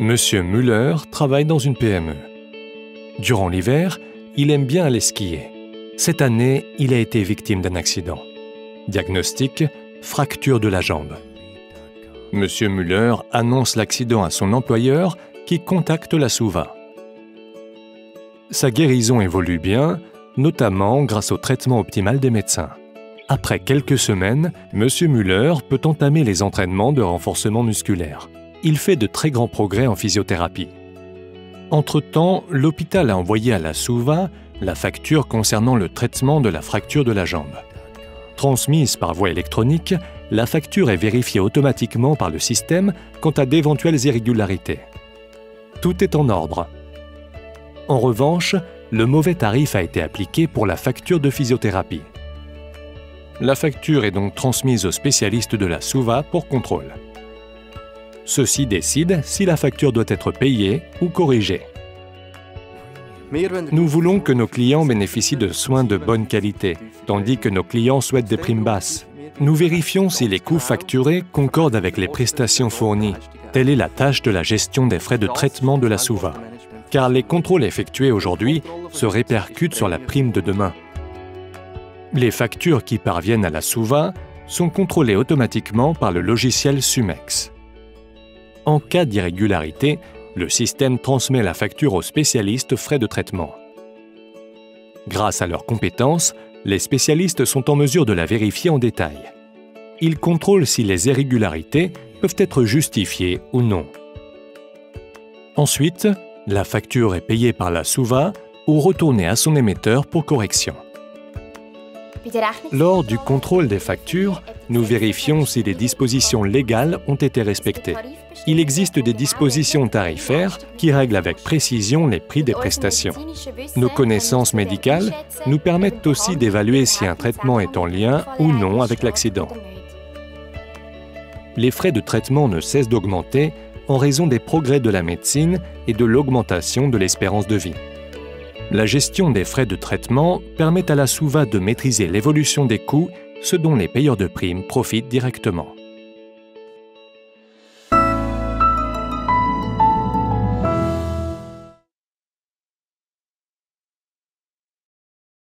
Monsieur Müller travaille dans une PME. Durant l'hiver, il aime bien aller skier. Cette année, il a été victime d'un accident. Diagnostic, fracture de la jambe. Monsieur Müller annonce l'accident à son employeur qui contacte la SUVA. Sa guérison évolue bien, notamment grâce au traitement optimal des médecins. Après quelques semaines, Monsieur Müller peut entamer les entraînements de renforcement musculaire. Il fait de très grands progrès en physiothérapie. Entre-temps, l'hôpital a envoyé à la SUVA la facture concernant le traitement de la fracture de la jambe. Transmise par voie électronique, la facture est vérifiée automatiquement par le système quant à d'éventuelles irrégularités. Tout est en ordre. En revanche, le mauvais tarif a été appliqué pour la facture de physiothérapie. La facture est donc transmise au spécialiste de la SUVA pour contrôle. Ceux-ci décident si la facture doit être payée ou corrigée. Nous voulons que nos clients bénéficient de soins de bonne qualité, tandis que nos clients souhaitent des primes basses. Nous vérifions si les coûts facturés concordent avec les prestations fournies. Telle est la tâche de la gestion des frais de traitement de la SUVA. Car les contrôles effectués aujourd'hui se répercutent sur la prime de demain. Les factures qui parviennent à la SUVA sont contrôlées automatiquement par le logiciel Sumex. En cas d'irrégularité, le système transmet la facture aux spécialistes frais de traitement. Grâce à leurs compétences, les spécialistes sont en mesure de la vérifier en détail. Ils contrôlent si les irrégularités peuvent être justifiées ou non. Ensuite, la facture est payée par la SUVA ou retournée à son émetteur pour correction. Lors du contrôle des factures, nous vérifions si les dispositions légales ont été respectées. Il existe des dispositions tarifaires qui règlent avec précision les prix des prestations. Nos connaissances médicales nous permettent aussi d'évaluer si un traitement est en lien ou non avec l'accident. Les frais de traitement ne cessent d'augmenter en raison des progrès de la médecine et de l'augmentation de l'espérance de vie. La gestion des frais de traitement permet à la SUVA de maîtriser l'évolution des coûts, ce dont les payeurs de primes profitent directement.